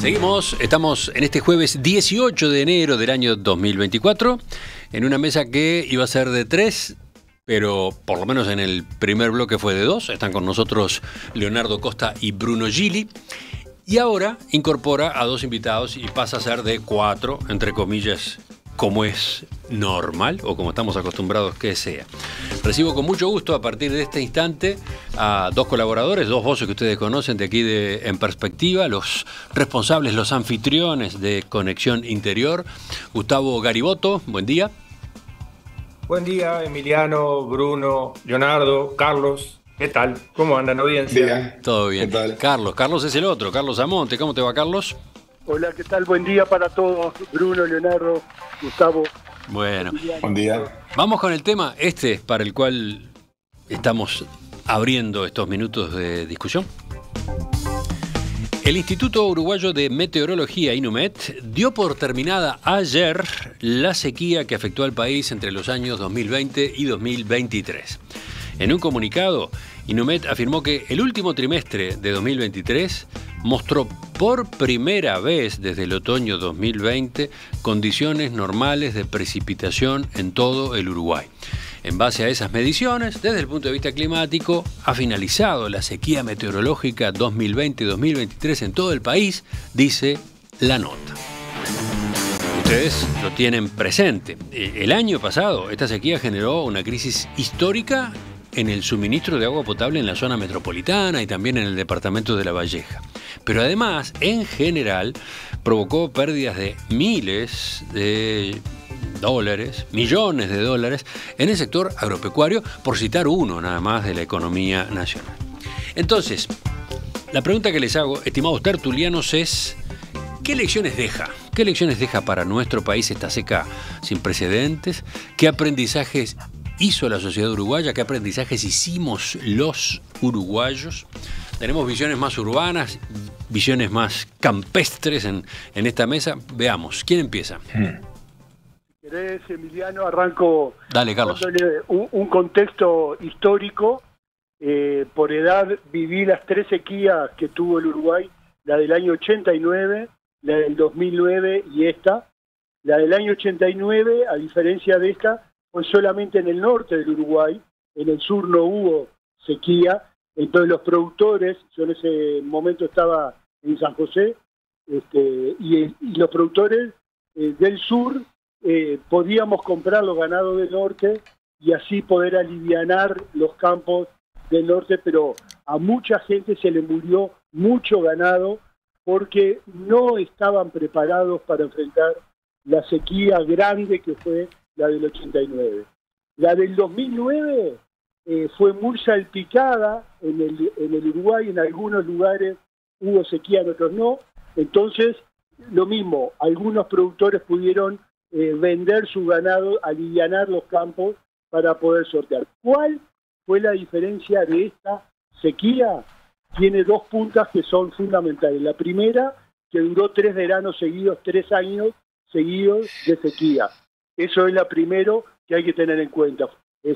Seguimos, estamos en este jueves 18 de enero del año 2024, en una mesa que iba a ser de 3, pero por lo menos en el primer bloque fue de 2. Están con nosotros Leonardo Costa y Bruno Gili. Y ahora incorpora a 2 invitados y pasa a ser de 4, entre comillas, como es normal o como estamos acostumbrados que sea. Recibo con mucho gusto a partir de este instante a 2 colaboradores, 2 voces que ustedes conocen de aquí de En Perspectiva, los responsables, los anfitriones de Conexión Interior. Gustavo Garibotto, buen día. Buen día, Emiliano, Bruno, Leonardo, Carlos. ¿Qué tal? ¿Cómo andan, audiencia? Bien. Todo bien. Carlos es el otro, Carlos Amonte. ¿Cómo te va, Carlos? Hola, ¿qué tal? Buen día para todos. Bruno, Leonardo, Gustavo. Bueno. Buen día. Vamos con el tema para el cual estamos abriendo estos minutos de discusión. El Instituto Uruguayo de Meteorología, INUMET, dio por terminada ayer la sequía que afectó al país entre los años 2020 y 2023. En un comunicado, INUMET afirmó que el último trimestre de 2023 mostró por primera vez desde el otoño 2020 condiciones normales de precipitación en todo el Uruguay. En base a esas mediciones, desde el punto de vista climático, ha finalizado la sequía meteorológica 2020-2023 en todo el país, dice la nota. Ustedes lo tienen presente. El año pasado, esta sequía generó una crisis histórica en el suministro de agua potable en la zona metropolitana y también en el departamento de La Valleja. Pero además, en general, provocó pérdidas de miles de dólares, millones de dólares, en el sector agropecuario, por citar uno nada más de la economía nacional. Entonces, la pregunta que les hago, estimados tertulianos, es ¿qué lecciones deja? ¿Qué lecciones deja para nuestro país esta seca sin precedentes? ¿Qué aprendizajes hizo la sociedad uruguaya? ¿Qué aprendizajes hicimos los uruguayos? Tenemos visiones más urbanas, visiones más campestres en esta mesa. Veamos, ¿quién empieza? Si querés, Emiliano, arranco. Dale, Carlos. Dándole un contexto histórico. Por edad viví las 3 sequías que tuvo el Uruguay, la del año 89, la del 2009 y esta. La del año 89, a diferencia de esta, fue solamente en el norte del Uruguay, en el sur no hubo sequía, entonces los productores, yo en ese momento estaba en San José, y los productores del sur podíamos comprar los ganados del norte y así poder alivianar los campos del norte, pero a mucha gente se le murió mucho ganado porque no estaban preparados para enfrentar la sequía grande que fue la del 89. La del 2009 fue muy salpicada en el Uruguay, en algunos lugares hubo sequía, en otros no. Entonces, lo mismo, algunos productores pudieron vender su ganado, alivianar los campos para poder sortear. ¿Cuál fue la diferencia de esta sequía? Tiene 2 puntas que son fundamentales. La primera, que duró 3 veranos seguidos, 3 años seguidos de sequía. Eso es la primero que hay que tener en cuenta.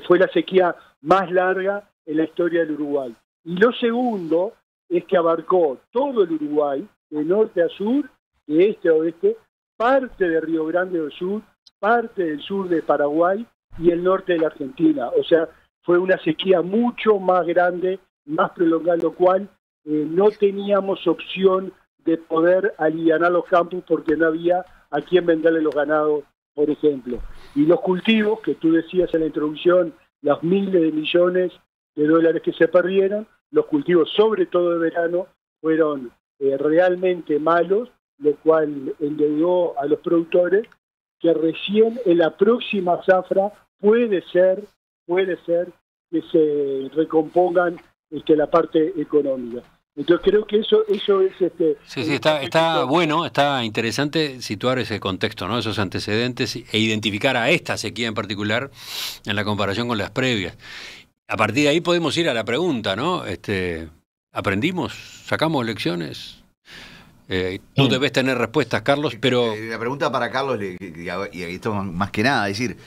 Fue la sequía más larga en la historia del Uruguay. Y lo segundo es que abarcó todo el Uruguay, de norte a sur, de este a oeste, parte de Río Grande do Sur, parte del sur de Paraguay y el norte de la Argentina. O sea, fue una sequía mucho más grande, más prolongada, lo cual no teníamos opción de poder alivianar los campos porque no había a quién venderle los ganados, por ejemplo. Y los cultivos, que tú decías en la introducción, los miles de millones de dólares que se perdieron, los cultivos, sobre todo de verano, fueron realmente malos, lo cual endeudó a los productores, que recién en la próxima zafra puede ser que se recompongan la parte económica. Entonces creo que eso es... Sí, está bueno, está interesante situar ese contexto, ¿no? Esos antecedentes e identificar a esta sequía en particular en la comparación con las previas. A partir de ahí podemos ir a la pregunta, ¿no? ¿Aprendimos? ¿Sacamos lecciones? Tú debes tener respuestas, Carlos, pero... La pregunta para Carlos, y esto más que nada, es decir,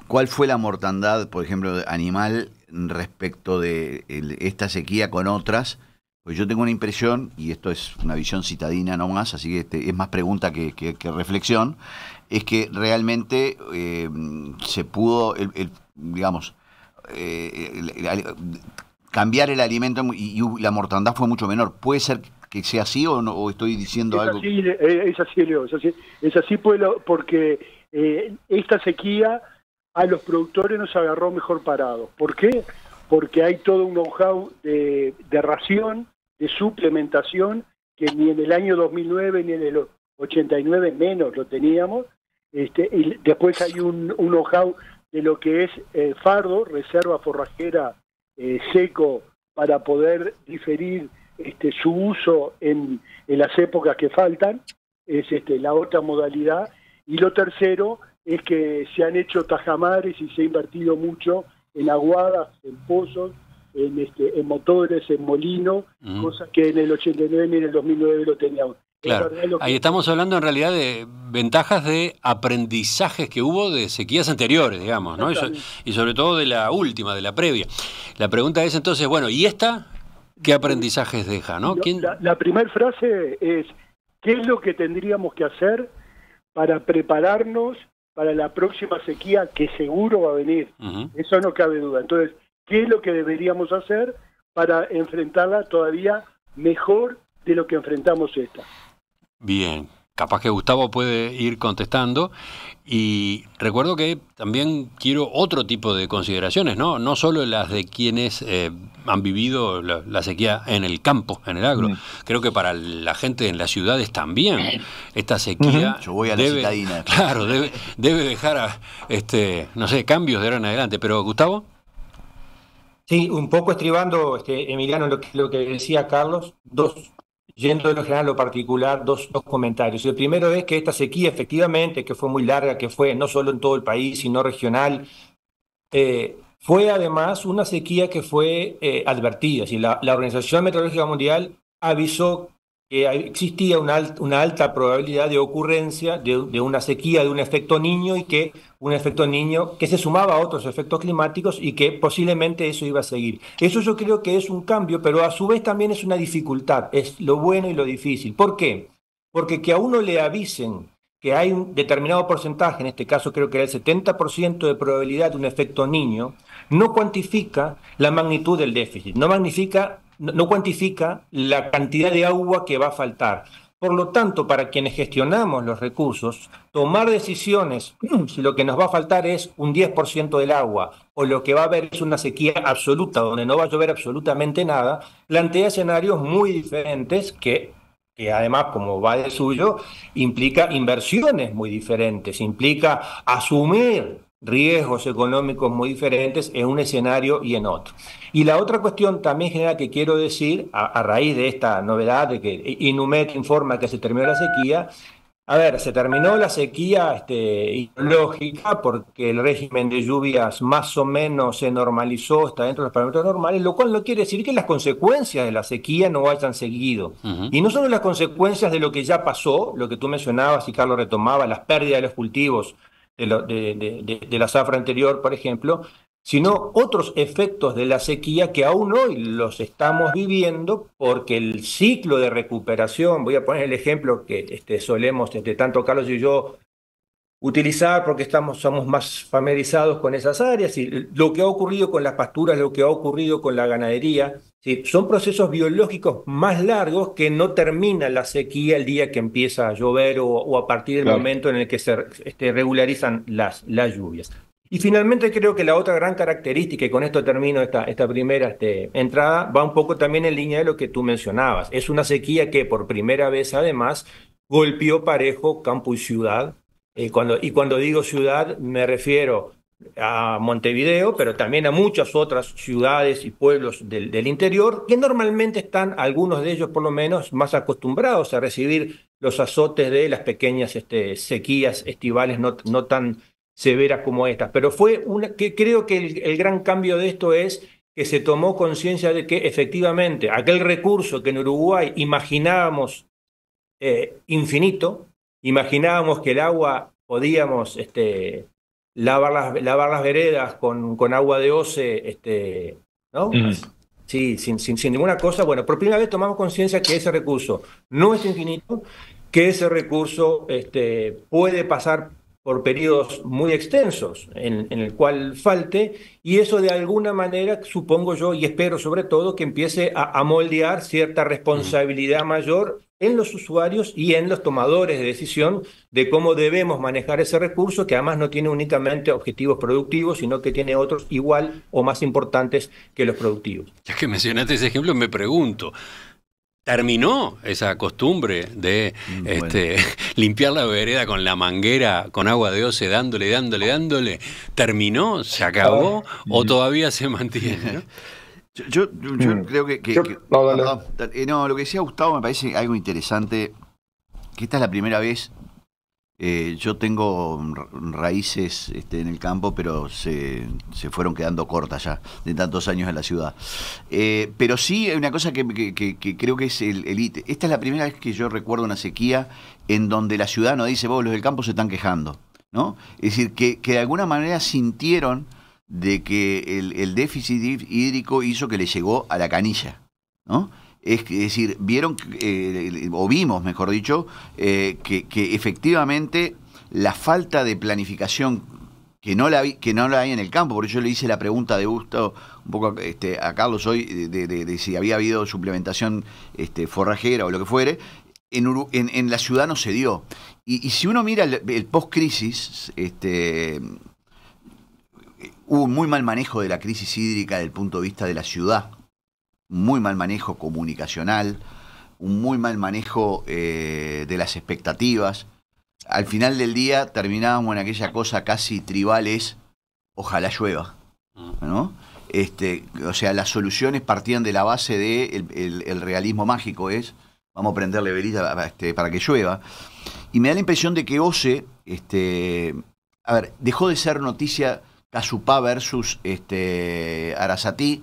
¿cuál fue la mortandad, por ejemplo, animal respecto de esta sequía con otras? Pues yo tengo una impresión, y esto es una visión citadina nomás, así que es más pregunta que reflexión, es que realmente se pudo, digamos, cambiar el alimento y la mortandad fue mucho menor. ¿Puede ser que sea así o no, o estoy diciendo algo? Es así, Leo, es así porque esta sequía a los productores nos agarró mejor parados. ¿Por qué? Porque hay todo un know-how de ración, de suplementación, que ni en el año 2009 ni en el 89 menos lo teníamos. Y después hay un know-how de lo que es fardo, reserva forrajera seco, para poder diferir su uso en las épocas que faltan. Es la otra modalidad. Y lo tercero es que se han hecho tajamares y se ha invertido mucho en aguadas, en pozos, en motores, en molino, cosas que en el 89 ni en el 2009 lo teníamos. Claro, ahí estamos hablando en realidad de ventajas de aprendizajes que hubo de sequías anteriores, digamos, ¿no? Y sobre todo de la última, de la previa. La pregunta es entonces, bueno, ¿y esta qué aprendizajes deja, no? La primera frase es, ¿qué es lo que tendríamos que hacer para prepararnos para la próxima sequía que seguro va a venir? Eso no cabe duda. Entonces, ¿qué es lo que deberíamos hacer para enfrentarla todavía mejor de lo que enfrentamos esta? Bien, capaz que Gustavo puede ir contestando. Y recuerdo que también quiero otro tipo de consideraciones, ¿no? No solo las de quienes han vivido la sequía en el campo, en el agro. Creo que para la gente en las ciudades también esta sequía Yo voy a la citadina. Claro, debe dejar no sé, cambios de ahora en adelante. Pero, Gustavo. Sí, un poco estribando, Emiliano, lo que decía Carlos, yendo de lo general a lo particular, dos comentarios. El primero es que esta sequía, efectivamente, que fue muy larga, que fue no solo en todo el país, sino regional, fue además una sequía que fue advertida. La Organización Meteorológica Mundial avisó que existía una alta probabilidad de ocurrencia de una sequía, de un efecto niño, y que un efecto niño que se sumaba a otros efectos climáticos y que posiblemente eso iba a seguir. Eso yo creo que es un cambio, pero a su vez también es una dificultad, es lo bueno y lo difícil. ¿Por qué? Porque que a uno le avisen que hay un determinado porcentaje, en este caso creo que era el 70% de probabilidad de un efecto niño, no cuantifica la magnitud del déficit, no cuantifica la cantidad de agua que va a faltar. Por lo tanto, para quienes gestionamos los recursos, tomar decisiones, si lo que nos va a faltar es un 10% del agua o lo que va a haber es una sequía absoluta donde no va a llover absolutamente nada, plantea escenarios muy diferentes que además, como va de suyo, implica inversiones muy diferentes, implica asumir riesgos económicos muy diferentes en un escenario y en otro. Y la otra cuestión también general que quiero decir, a raíz de esta novedad de que Inumet informa que se terminó la sequía, a ver, se terminó la sequía hidrológica porque el régimen de lluvias más o menos se normalizó, está dentro de los parámetros normales, lo cual no quiere decir que las consecuencias de la sequía no hayan seguido. Y no solo las consecuencias de lo que ya pasó, lo que tú mencionabas y Carlos retomaba, las pérdidas de los cultivos de la zafra anterior, por ejemplo, sino otros efectos de la sequía que aún hoy los estamos viviendo porque el ciclo de recuperación, voy a poner el ejemplo que solemos, tanto Carlos y yo, utilizar porque somos más familiarizados con esas áreas, y lo que ha ocurrido con las pasturas, lo que ha ocurrido con la ganadería, ¿sí? Son procesos biológicos más largos que no termina la sequía el día que empieza a llover o a partir del momento en el que se regularizan las lluvias. Y finalmente creo que la otra gran característica, y con esto termino esta primera entrada, va un poco también en línea de lo que tú mencionabas. Es una sequía que por primera vez además golpeó parejo campo y ciudad. Cuando digo ciudad me refiero a Montevideo, pero también a muchas otras ciudades y pueblos del interior, que normalmente están, algunos de ellos por lo menos, más acostumbrados a recibir los azotes de las pequeñas sequías estivales no tan severas como estas. Pero creo que el gran cambio de esto es que se tomó conciencia de que efectivamente aquel recurso que en Uruguay imaginábamos infinito, imaginábamos que el agua podíamos lavar las veredas con agua de OCE, ¿no? Sí, sin ninguna cosa. Bueno, por primera vez tomamos conciencia que ese recurso no es infinito, que ese recurso puede pasar por periodos muy extensos en el cual falte, y eso de alguna manera, supongo yo, y espero sobre todo, que empiece a moldear cierta Mm. responsabilidad mayor en los usuarios y en los tomadores de decisión de cómo debemos manejar ese recurso, que además no tiene únicamente objetivos productivos, sino que tiene otros igual o más importantes que los productivos. Ya que mencionaste ese ejemplo, me pregunto, ¿terminó esa costumbre de Bueno. limpiar la vereda con la manguera, con agua de OCE, dándole? ¿Terminó? ¿Se A ver, acabó? ¿O todavía se mantiene? ¿No? Yo creo que, no, dale. perdón, no, lo que decía Gustavo me parece algo interesante, que esta es la primera vez. Yo tengo raíces en el campo, pero se fueron quedando cortas ya, de tantos años en la ciudad. Pero sí hay una cosa que creo que es el hito. Esta es la primera vez que yo recuerdo una sequía en donde la ciudad no dice, vos, los del campo se están quejando, ¿no? Es decir, que de alguna manera sintieron de que el déficit hídrico hizo que le llegó a la canilla, ¿no? Es decir, vieron, o vimos, mejor dicho, que efectivamente la falta de planificación que no la hay en el campo, por eso yo le hice la pregunta de gusto un poco a Carlos hoy de si había habido suplementación forrajera o lo que fuere. En la ciudad no se dio. Y si uno mira el post-crisis, hubo un muy mal manejo de la crisis hídrica desde el punto de vista de la ciudad, muy mal manejo comunicacional, un muy mal manejo de las expectativas. Al final del día terminábamos en aquella cosa casi tribal, es ojalá llueva, ¿no? O sea, las soluciones partían de la base de el realismo mágico, es vamos a prenderle velita para que llueva. Y me da la impresión de que OCE, a ver, dejó de ser noticia Casupá versus Arasatí.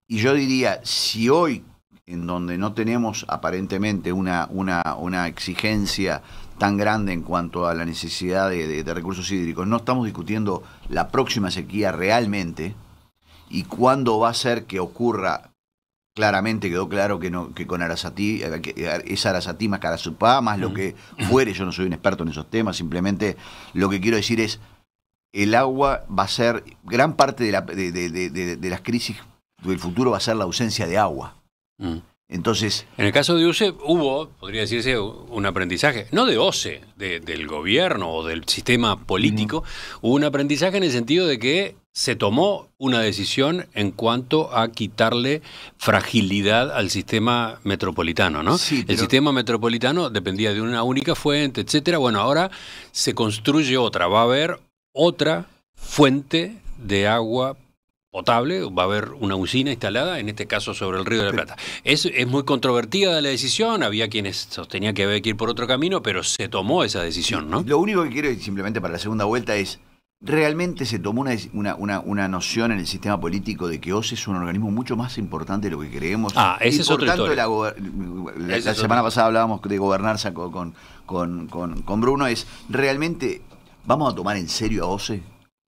Y yo diría, si hoy, en donde no tenemos aparentemente una exigencia tan grande en cuanto a la necesidad de recursos hídricos, no estamos discutiendo la próxima sequía realmente y cuándo va a ser que ocurra, claramente quedó claro que con Arasatí, es Arasatí más Casupá, más lo que fuere, yo no soy un experto en esos temas, simplemente lo que quiero decir es, el agua va a ser, gran parte de las crisis del futuro va a ser la ausencia de agua. Entonces, en el caso de OCE hubo, podría decirse, un aprendizaje, no de OCE, del gobierno o del sistema político, hubo un aprendizaje en el sentido de que se tomó una decisión en cuanto a quitarle fragilidad al sistema metropolitano, ¿no? sí, El sistema metropolitano dependía de una única fuente, etcétera. Bueno, ahora se construye otra, va a haber otra fuente de agua potable, va a haber una usina instalada, en este caso sobre el Río de la Plata. Es muy controvertida la decisión, había quienes sostenían que había que ir por otro camino, pero se tomó esa decisión, ¿no? Lo único que quiero simplemente para la segunda vuelta es, realmente se tomó una noción en el sistema político de que OCE es un organismo mucho más importante de lo que creemos. Ese y es por otra tanto, historia. la semana pasada hablábamos de gobernanza con Bruno, es, ¿realmente vamos a tomar en serio a OCE?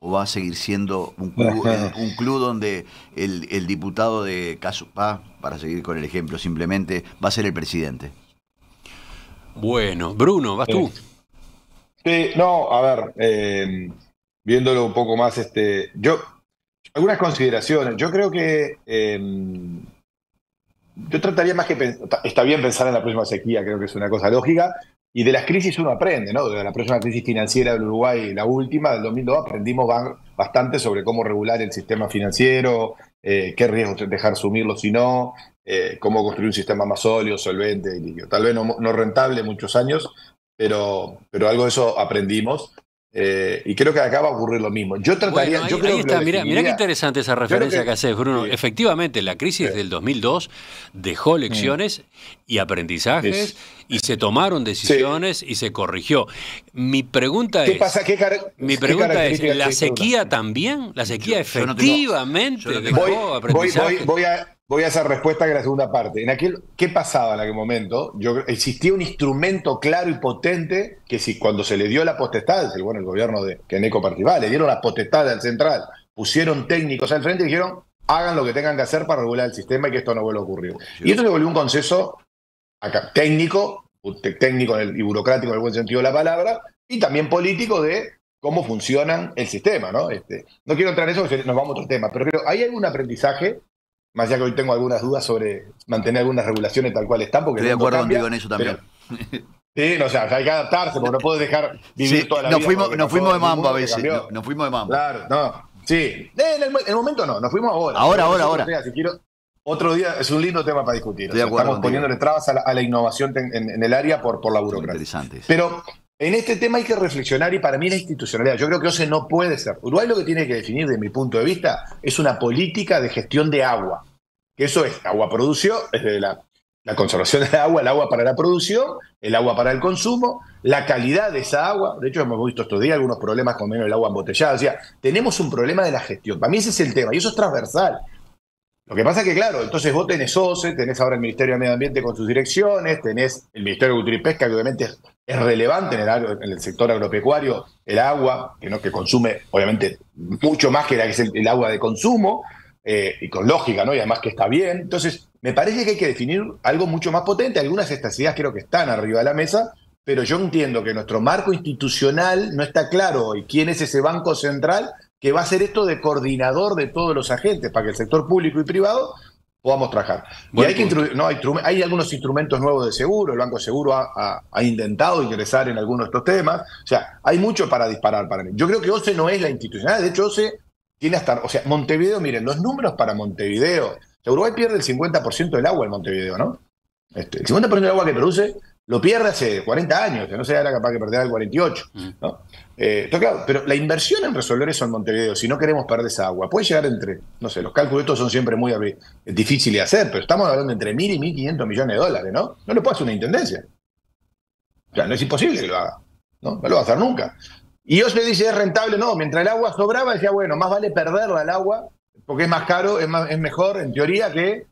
¿O va a seguir siendo un club donde el diputado de Casupá, para seguir con el ejemplo, simplemente va a ser el presidente? Bueno, Bruno, vas tú. Sí, no, a ver, viéndolo un poco más, algunas consideraciones. Yo creo que yo trataría más que está bien pensar en la próxima sequía, creo que es una cosa lógica. Y de las crisis uno aprende, ¿no? De la próxima crisis financiera del Uruguay, la última, del 2002, aprendimos bastante sobre cómo regular el sistema financiero, qué riesgos dejar sumirlo si no, cómo construir un sistema más sólido, solvente y líquido. Tal vez no rentable muchos años, pero algo de eso aprendimos. Y creo que acá va a ocurrir lo mismo. Yo trataría. Bueno, yo creo ahí que está, mirá qué interesante esa referencia que haces, Bruno. Sí. Efectivamente, la crisis del 2002 dejó lecciones y aprendizajes y se tomaron decisiones y se corrigió. Mi pregunta es, ¿la sequía también? ¿La sequía efectivamente dejó aprendizaje? Voy a esa respuesta que es la segunda parte. ¿Qué pasaba en aquel momento? Existía un instrumento claro y potente que cuando se le dio la potestad, el gobierno de que Eneco participaba, le dieron la potestad al central, pusieron técnicos al frente y dijeron, hagan lo que tengan que hacer para regular el sistema y que esto no vuelva a ocurrir. Y esto se volvió un consenso técnico y burocrático en el buen sentido de la palabra, y también político de cómo funcionan el sistema, ¿no? No quiero entrar en eso porque nos vamos a otro tema, pero creo hay algún aprendizaje, más allá que hoy tengo algunas dudas sobre mantener algunas regulaciones tal cual están, porque estoy de acuerdo cambia, contigo en eso también. Sí, no, o sea, hay que adaptarse, porque no puedes dejar vivir toda la nos vida. Nos fuimos de mambo a veces. Cambió. Nos fuimos de mambo. Claro, no. Sí. En el momento no, nos fuimos ahora. Ahora. Si quiero, otro día es un lindo tema para discutir. Estoy de acuerdo estamos poniéndole trabas a la innovación en el área por la burocracia. Interesante. Pero en este tema hay que reflexionar, y para mí la institucionalidad, yo creo que OCE no puede ser. Uruguay lo que tiene que definir, desde mi punto de vista, es una política de gestión de agua. Que eso es agua producción, es de la conservación del agua, el agua para la producción, el agua para el consumo, la calidad de esa agua. De hecho, hemos visto estos días algunos problemas con menos el agua embotellada. O sea, tenemos un problema de la gestión. Para mí ese es el tema, y eso es transversal. Lo que pasa es que, claro, entonces vos tenés OCE, tenés ahora el Ministerio de Medio Ambiente con sus direcciones, tenés el Ministerio de Agricultura y Pesca, que obviamente es relevante en el sector agropecuario, el agua, que consume, obviamente, mucho más que es el agua de consumo, y con lógica, ¿no? Y además que está bien. Entonces, me parece que hay que definir algo mucho más potente. Algunas de estas ideas creo que están arriba de la mesa, pero yo entiendo que nuestro marco institucional no está claro hoy quién es ese banco central que va a hacer esto de coordinador de todos los agentes para que el sector público y privado podamos trabajar. Y hay algunos instrumentos nuevos de seguro, el Banco Seguro ha intentado ingresar en algunos de estos temas. O sea, hay mucho para disparar para mí. Yo creo que OCE no es la institucional, de hecho OCE tiene hasta, o sea, Montevideo, miren, los números para Montevideo, Uruguay pierde el 50% del agua en Montevideo, ¿no? El 50% del agua que produce lo pierde hace 40 años, que no se era capaz de perder al 48, ¿no? Entonces, claro, pero la inversión en resolver eso en Montevideo, si no queremos perder esa agua, puede llegar entre, no sé, los cálculos estos son siempre muy difíciles de hacer, pero estamos hablando entre 1.000 y 1.500 millones de dólares, ¿no? No lo puede hacer una intendencia. O sea, no es imposible que lo haga, ¿no? No lo va a hacer nunca. Y OCE dice, es rentable, no, mientras el agua sobraba, decía, bueno, más vale perderla el agua, porque es más caro, es mejor, en teoría, que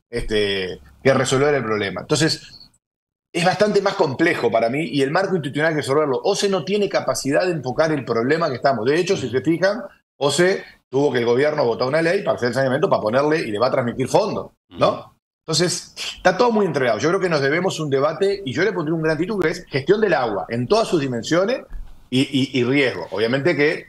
resolver el problema. Entonces, es bastante más complejo para mí, y el marco institucional hay que resolverlo. OCE no tiene capacidad de enfocar el problema que estamos. De hecho, si se fijan, OCE tuvo que el gobierno votar una ley para hacer el saneamiento, para ponerle, y le va a transmitir fondos, ¿no? Entonces, está todo muy entregado. Yo creo que nos debemos un debate, y yo le pondré un gran título, que es gestión del agua, en todas sus dimensiones, y riesgo. Obviamente que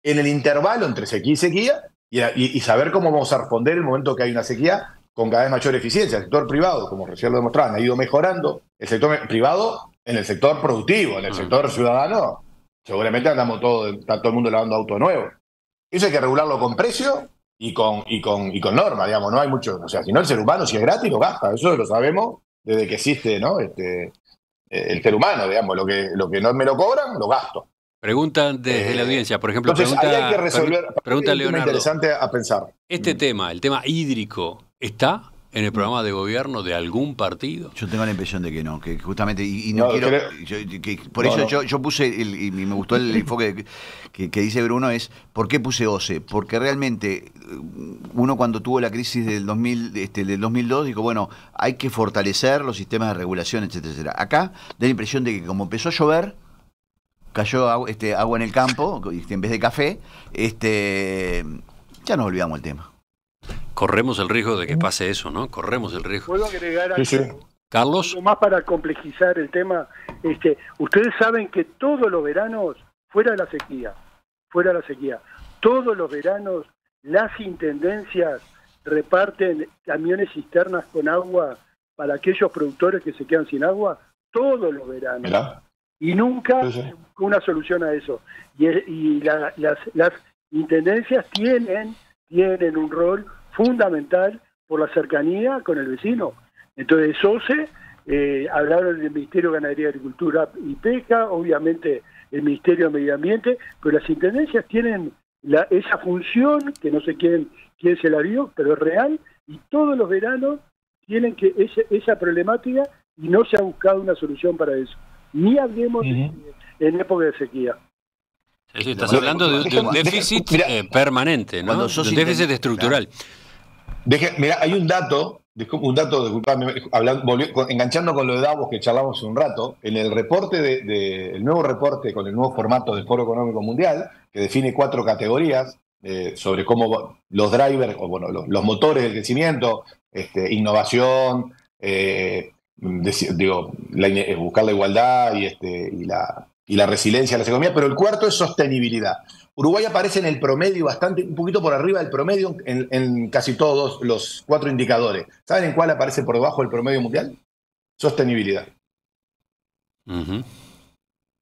en el intervalo entre sequía y sequía, y saber cómo vamos a responder en el momento que hay una sequía con cada vez mayor eficiencia. El sector privado, como recién lo demostraban, ha ido mejorando. El sector privado en el sector productivo, en el sector ciudadano, seguramente está todo el mundo lavando auto nuevo. Eso hay que regularlo con precio y con norma, digamos. No hay mucho, o sea, si no, el ser humano, si es gratis, lo gasta. Eso lo sabemos desde que existe, ¿no? El ser humano, digamos, lo que no me lo cobran, lo gasto. Preguntan desde la audiencia, por ejemplo, entonces, ahí hay que resolver. Pregunta es Leonardo. Interesante a pensar. Este tema, el tema hídrico, ¿está en el programa de gobierno de algún partido? Yo tengo la impresión de que no, que justamente, por eso yo puse, y me gustó el enfoque que dice Bruno, es ¿por qué puse OCE? Porque realmente uno cuando tuvo la crisis del 2002 dijo, bueno, hay que fortalecer los sistemas de regulación, etcétera. Acá da la impresión de que como empezó a llover, cayó agua en el campo, en vez de café, ya nos olvidamos el tema. Corremos el riesgo de que pase eso, ¿no? Corremos el riesgo. ¿Puedo agregar algo? Sí. Carlos. Algo más para complejizar el tema. Ustedes saben que todos los veranos, fuera de la sequía, todos los veranos las intendencias reparten camiones cisternas con agua para aquellos productores que se quedan sin agua, todos los veranos. ¿Mirá? Y nunca una solución a eso. Y las intendencias tienen un rol fundamental por la cercanía con el vecino. Entonces, OCE, hablaron del Ministerio de Ganadería, Agricultura y Pesca, obviamente el Ministerio de Medio Ambiente, pero las intendencias tienen esa función, que no sé quién se la dio, pero es real, y todos los veranos tienen que esa problemática, y no se ha buscado una solución para eso. Ni hablemos en época de sequía. Eso estás hablando de un déficit permanente, ¿no? De un déficit estructural. Mira, hay un dato, disculpame, enganchando con lo de Davos que charlamos hace un rato, en el reporte el nuevo reporte con el nuevo formato del Foro Económico Mundial, que define 4 categorías, sobre cómo los drivers, o bueno, los motores del crecimiento, innovación, buscar la igualdad y la resiliencia de las economías, pero el cuarto es sostenibilidad. Uruguay aparece en el promedio, un poquito por arriba del promedio en casi todos los 4 indicadores. ¿Saben en cuál aparece por debajo del promedio mundial? Sostenibilidad. O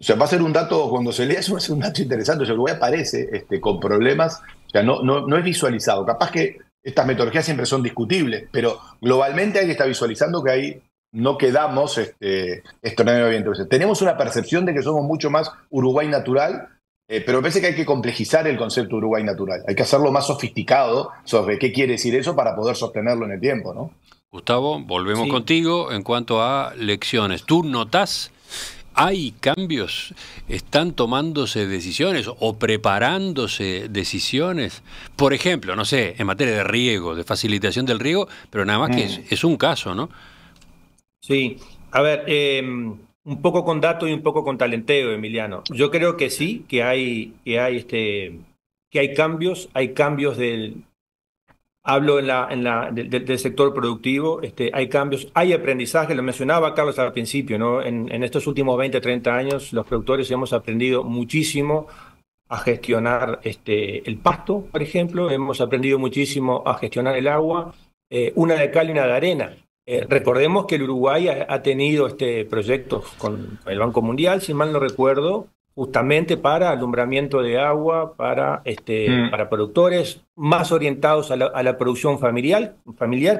sea, va a ser un dato, cuando se lea eso va a ser un dato interesante. O sea, Uruguay aparece con problemas, o sea, no es visualizado. Capaz que estas metodologías siempre son discutibles, pero globalmente hay que estar visualizando que ahí no quedamos extraordinariamente bien. Tenemos una percepción de que somos mucho más Uruguay natural, pero me parece que hay que complejizar el concepto de Uruguay natural. Hay que hacerlo más sofisticado sobre qué quiere decir eso para poder sostenerlo en el tiempo, ¿no? Gustavo, volvemos contigo en cuanto a lecciones. ¿Tú notás, hay cambios? ¿Están tomándose decisiones o preparándose decisiones? Por ejemplo, no sé, en materia de riego, de facilitación del riego, pero nada más que es un caso, ¿no? Sí, a ver, un poco con dato y un poco con talenteo, Emiliano. Yo creo que sí, que hay cambios, hablo del sector productivo, hay cambios, hay aprendizaje, lo mencionaba Carlos al principio, ¿no? En estos últimos 20, 30 años, los productores hemos aprendido muchísimo a gestionar el pasto, por ejemplo, hemos aprendido muchísimo a gestionar el agua, una de cal y una de arena. Recordemos que el Uruguay ha tenido proyectos con el Banco Mundial, si mal no recuerdo, justamente para alumbramiento de agua, para productores más orientados a la producción familiar,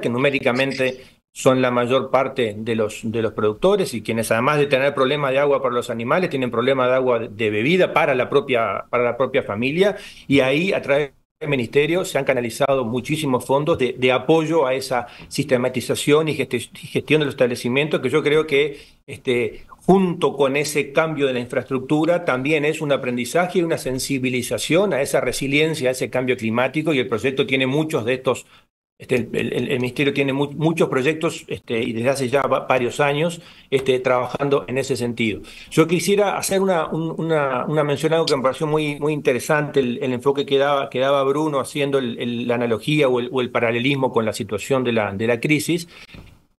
que numéricamente son la mayor parte de los productores y quienes, además de tener problemas de agua para los animales, tienen problemas de agua de bebida para la propia familia, y ahí a través el Ministerio se han canalizado muchísimos fondos de apoyo a esa sistematización y gestión de los establecimientos, que yo creo que junto con ese cambio de la infraestructura también es un aprendizaje y una sensibilización a esa resiliencia, a ese cambio climático, y el proyecto tiene muchos de estos. El Ministerio tiene muchos proyectos y desde hace ya varios años trabajando en ese sentido. Yo quisiera hacer una mención, algo que me pareció muy interesante, el enfoque que daba Bruno haciendo la analogía o el paralelismo con la situación de la crisis.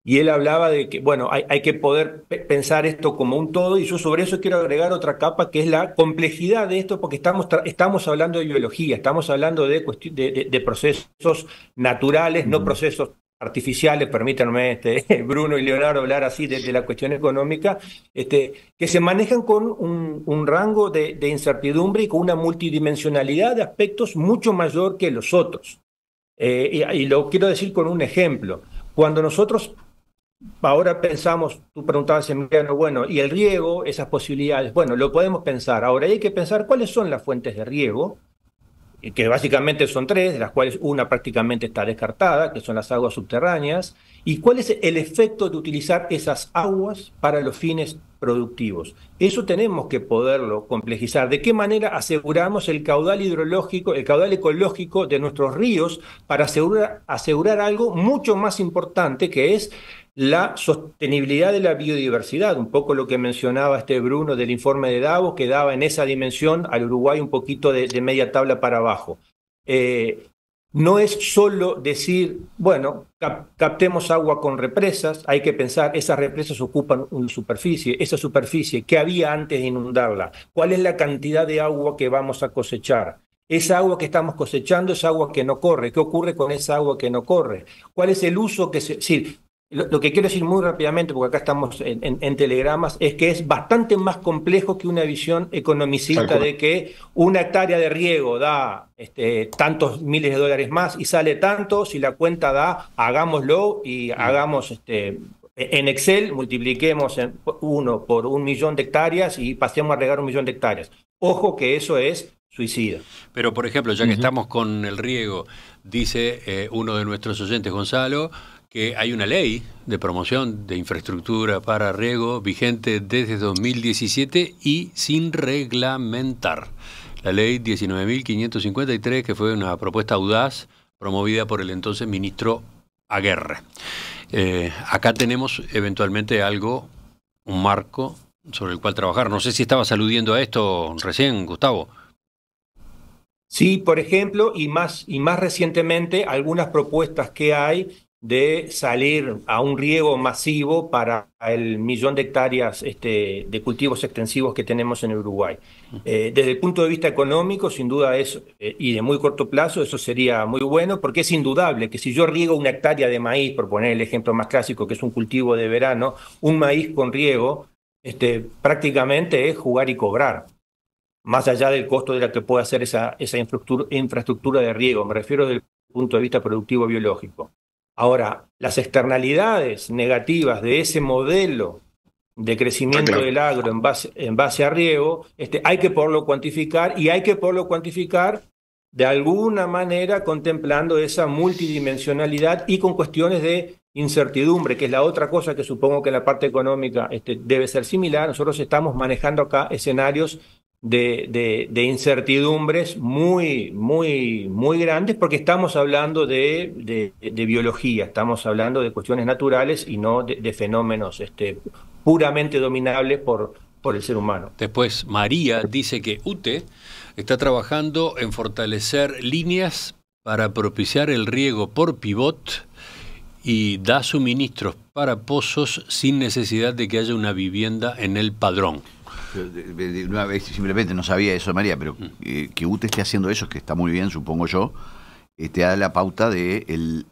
Y él hablaba de que, bueno, hay que poder pensar esto como un todo, y yo sobre eso quiero agregar otra capa, que es la complejidad de esto, porque estamos hablando de biología, estamos hablando de procesos naturales, no procesos artificiales. Permítanme, Bruno y Leonardo, hablar así de la cuestión económica, que se manejan con un rango de incertidumbre y con una multidimensionalidad de aspectos mucho mayor que los otros. Y lo quiero decir con un ejemplo. Cuando nosotros ahora pensamos, tú preguntabas, Emiliano, bueno, y el riego, esas posibilidades, bueno, lo podemos pensar. Ahora hay que pensar cuáles son las fuentes de riego, que básicamente son 3, de las cuales una prácticamente está descartada, que son las aguas subterráneas, y cuál es el efecto de utilizar esas aguas para los fines productivos. Eso tenemos que poderlo complejizar. ¿De qué manera aseguramos el caudal hidrológico, el caudal ecológico de nuestros ríos para asegurar algo mucho más importante, que es la sostenibilidad de la biodiversidad? Un poco lo que mencionaba Bruno del informe de Davos, que daba en esa dimensión al Uruguay un poquito de media tabla para abajo. No es solo decir, bueno, captemos agua con represas, hay que pensar, esas represas ocupan una superficie, esa superficie, ¿qué había antes de inundarla? ¿Cuál es la cantidad de agua que vamos a cosechar? Esa agua que estamos cosechando es agua que no corre. ¿Qué ocurre con esa agua que no corre? ¿Cuál es el uso que se...? Sí, lo que quiero decir muy rápidamente, porque acá estamos en telegramas, es que es bastante más complejo que una visión economicista de que una hectárea de riego da tantos miles de dólares más y sale tanto, si la cuenta da, hagámoslo y hagamos en Excel, multipliquemos 1 por 1 millón de hectáreas y pasemos a regar 1 millón de hectáreas. Ojo que eso es suicida. Pero, por ejemplo, ya que estamos con el riego, dice uno de nuestros oyentes, Gonzalo, que hay una ley de promoción de infraestructura para riego vigente desde 2017 y sin reglamentar. La ley 19.553, que fue una propuesta audaz promovida por el entonces ministro Aguerre. Acá tenemos eventualmente un marco sobre el cual trabajar. No sé si estabas aludiendo a esto recién, Gustavo. Sí, por ejemplo, y más recientemente, algunas propuestas que hay de salir a un riego masivo para el millón de hectáreas de cultivos extensivos que tenemos en Uruguay. Desde el punto de vista económico, sin duda es, y de muy corto plazo, eso sería muy bueno, porque es indudable que si yo riego una hectárea de maíz, por poner el ejemplo más clásico, que es un cultivo de verano, un maíz con riego, prácticamente es jugar y cobrar más allá del costo de la que pueda hacer esa infraestructura de riego, me refiero desde el punto de vista productivo biológico. Ahora, las externalidades negativas de ese modelo de crecimiento Claro. del agro en base a riego, hay que poderlo cuantificar y hay que poderlo cuantificar de alguna manera contemplando esa multidimensionalidad y con cuestiones de incertidumbre, que es la otra cosa que supongo que en la parte económica debe ser similar. Nosotros estamos manejando acá escenarios de incertidumbres muy, muy, muy grandes porque estamos hablando de biología, estamos hablando de cuestiones naturales y no de fenómenos puramente dominables por el ser humano. Después, María dice que UTE está trabajando en fortalecer líneas para propiciar el riego por pivot y da suministros para pozos sin necesidad de que haya una vivienda en el padrón. Una vez simplemente no sabía eso, María, pero que UTE esté haciendo eso, que está muy bien, supongo yo, te da la pauta de el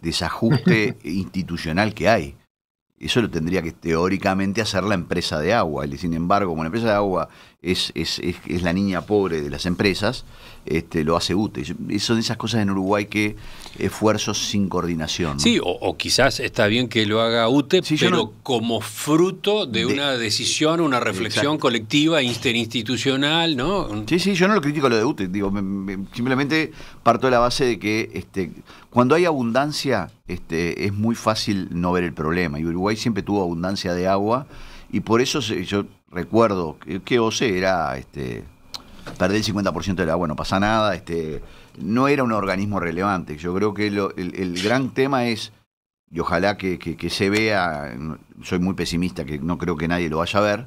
desajuste institucional que hay. Eso lo tendría que teóricamente hacer la empresa de agua. Y sin embargo, como la empresa de agua es la niña pobre de las empresas, lo hace UTE. Son esas cosas en Uruguay que esfuerzos sin coordinación, ¿no? Sí, o quizás está bien que lo haga UTE, Sí, pero como fruto de una decisión, una reflexión Exacto. colectiva, interinstitucional, ¿no? Sí, yo no lo critico lo de UTE, digo, simplemente parto de la base de que cuando hay abundancia es muy fácil no ver el problema, y Uruguay siempre tuvo abundancia de agua, y por eso yo recuerdo que OCE era perder el 50% del agua, no pasa nada, no era un organismo relevante. Yo creo que el gran tema es, y ojalá que se vea, soy muy pesimista, que no creo que nadie lo vaya a ver,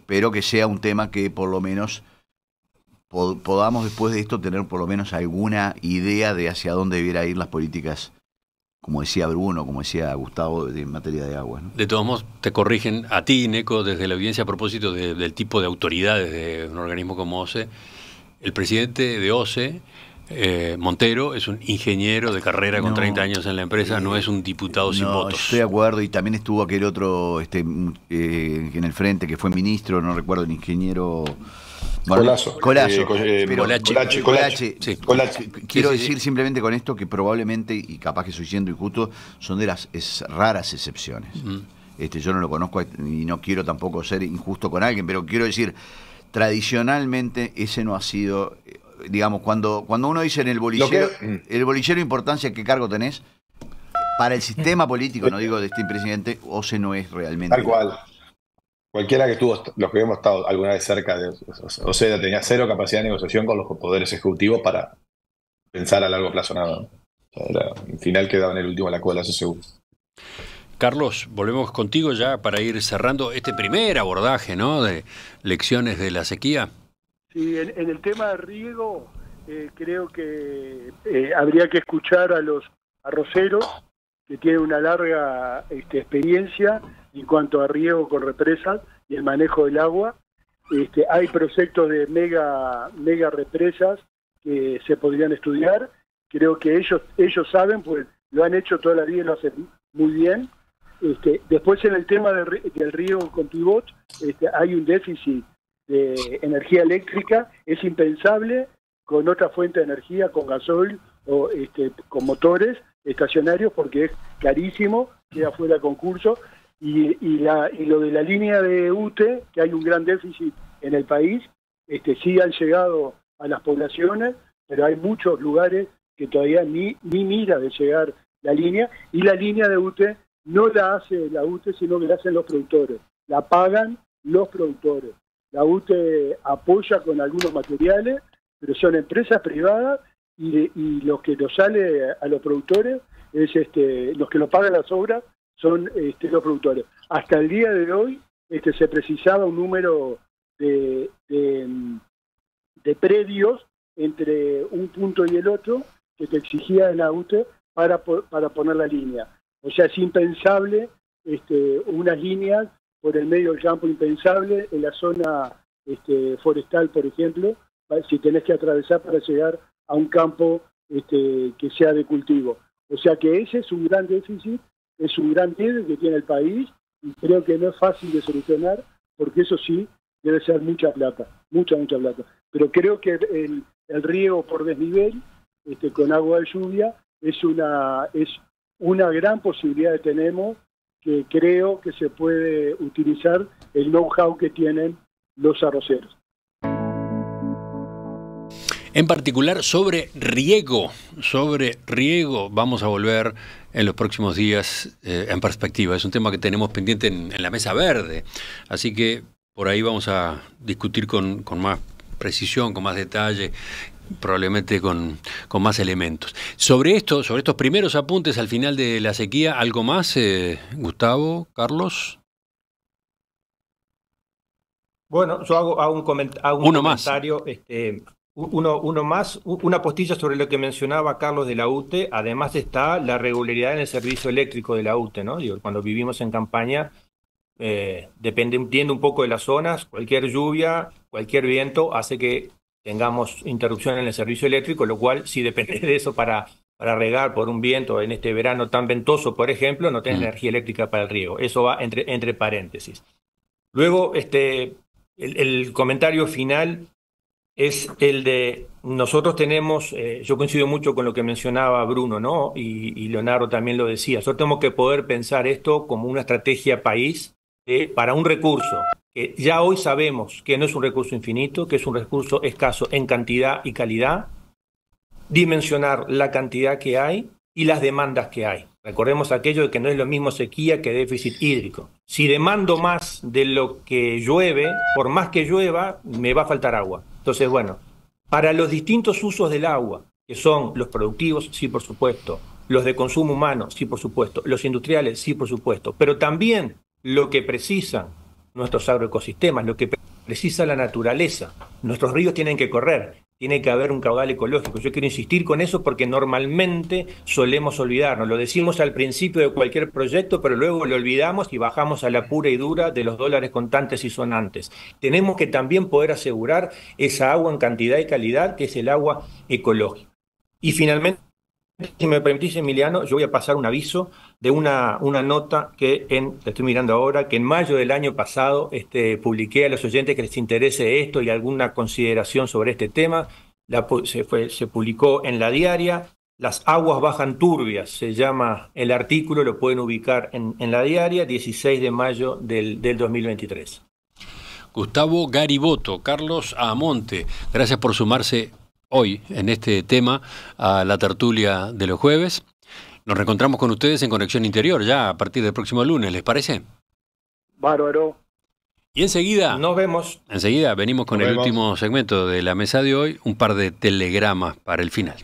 pero que sea un tema que por lo menos podamos después de esto tener por lo menos alguna idea de hacia dónde debiera ir las políticas, como decía Bruno, como decía Gustavo, en materia de agua, ¿no? De todos modos, te corrigen a ti, Neco, desde la audiencia a propósito del tipo de autoridades de un organismo como OCE. El presidente de OCE, Montero, es un ingeniero de carrera con 30 años en la empresa, no es un diputado sin votos. Estoy de acuerdo, y también estuvo aquel otro en el frente que fue ministro, no recuerdo, el ingeniero... Colazo. Colache. Sí. Quiero decir simplemente con esto que probablemente, y capaz que estoy siendo injusto, son de las raras excepciones. Yo no lo conozco y no quiero tampoco ser injusto con alguien, pero quiero decir, tradicionalmente ese no ha sido, digamos, cuando uno dice en el bolillero, el bolillero importancia, ¿qué cargo tenés? Para el sistema político, no digo de este presidente, OCE no es realmente... Tal cual. Cualquiera que estuvo, los que hemos estado alguna vez cerca de OCE tenía cero capacidad de negociación con los poderes ejecutivos para pensar a largo plazo nada. O sea, al final quedaba en el último la cola, eso seguro. Carlos, volvemos contigo ya para ir cerrando este primer abordaje, ¿no?, de lecciones de la sequía. Sí, en el tema de riego, creo que habría que escuchar a los arroceros que tienen una larga experiencia en cuanto a riego con represas y el manejo del agua. Hay proyectos de mega represas que se podrían estudiar. Creo que ellos saben, pues lo han hecho toda la vida y lo hacen muy bien. Después en el tema del riego con pivot, hay un déficit de energía eléctrica. Es impensable con otra fuente de energía, con gasoil o con motores estacionarios, porque es carísimo, queda fuera de concurso. Y lo de la línea de UTE, que hay un gran déficit en el país, sí han llegado a las poblaciones, pero hay muchos lugares que todavía ni mira de llegar la línea, y la línea de UTE no la hace la UTE, sino que la hacen los productores, la pagan los productores. La UTE apoya con algunos materiales, pero son empresas privadas, y lo que nos sale a los productores es los que nos pagan las obras son los productores. Hasta el día de hoy se precisaba un número de predios entre un punto y el otro que te exigía el AUTE para poner la línea. O sea, es impensable unas líneas por el medio del campo, impensable en la zona forestal, por ejemplo, si tenés que atravesar para llegar a un campo que sea de cultivo. O sea que ese es un gran déficit, es un gran déficit que tiene el país, y creo que no es fácil de solucionar, porque eso sí debe ser mucha plata, mucha plata. Pero creo que el riego por desnivel, con agua de lluvia, es una gran posibilidad que tenemos, que creo que se puede utilizar el know-how que tienen los arroceros. En particular sobre riego, vamos a volver en los próximos días en perspectiva. Es un tema que tenemos pendiente en la mesa verde, así que por ahí vamos a discutir con más precisión, con más detalle, probablemente con más elementos. Sobre estos primeros apuntes al final de la sequía, ¿algo más, Gustavo, Carlos? Bueno, yo hago un comentario. Uno más, una postilla sobre lo que mencionaba Carlos de la UTE. Además está la regularidad en el servicio eléctrico de la UTE, ¿no? Digo, cuando vivimos en campaña, dependiendo un poco de las zonas, cualquier lluvia, cualquier viento hace que tengamos interrupción en el servicio eléctrico, lo cual, si depende de eso para regar por un viento en este verano tan ventoso, por ejemplo, no tenés energía eléctrica para el riego. Eso va entre paréntesis. Luego, el comentario final es el de, nosotros tenemos, yo coincido mucho con lo que mencionaba Bruno, ¿no? Y Leonardo también lo decía, nosotros tenemos que poder pensar esto como una estrategia país para un recurso, que ya hoy sabemos que no es un recurso infinito, que es un recurso escaso en cantidad y calidad, dimensionar la cantidad que hay y las demandas que hay. Recordemos aquello de que no es lo mismo sequía que déficit hídrico. Si demando más de lo que llueve, por más que llueva, me va a faltar agua. Entonces, bueno, para los distintos usos del agua, que son los productivos, sí, por supuesto, los de consumo humano, sí, por supuesto, los industriales, sí, por supuesto, pero también lo que precisan nuestros agroecosistemas, lo que precisa la naturaleza. Nuestros ríos tienen que correr, tiene que haber un caudal ecológico. Yo quiero insistir con eso porque normalmente solemos olvidarnos. Lo decimos al principio de cualquier proyecto, pero luego lo olvidamos y bajamos a la pura y dura de los dólares contantes y sonantes. Tenemos que también poder asegurar esa agua en cantidad y calidad, que es el agua ecológica. Y finalmente, si me permitís, Emiliano, yo voy a pasar un aviso de una nota que la estoy mirando ahora, que en mayo del año pasado publiqué a los oyentes que les interese esto y alguna consideración sobre este tema. Se publicó en La Diaria. Las aguas bajan turbias, se llama el artículo, lo pueden ubicar en La Diaria, 16 de mayo del 2023. Gustavo Gariboto, Carlos Amonte, gracias por sumarse hoy en este tema a la tertulia de los jueves. Nos reencontramos con ustedes en Conexión Interior ya a partir del próximo lunes, ¿les parece? Bárbaro. Y enseguida nos vemos. Enseguida venimos con el último segmento de la mesa de hoy, un par de telegramas para el final.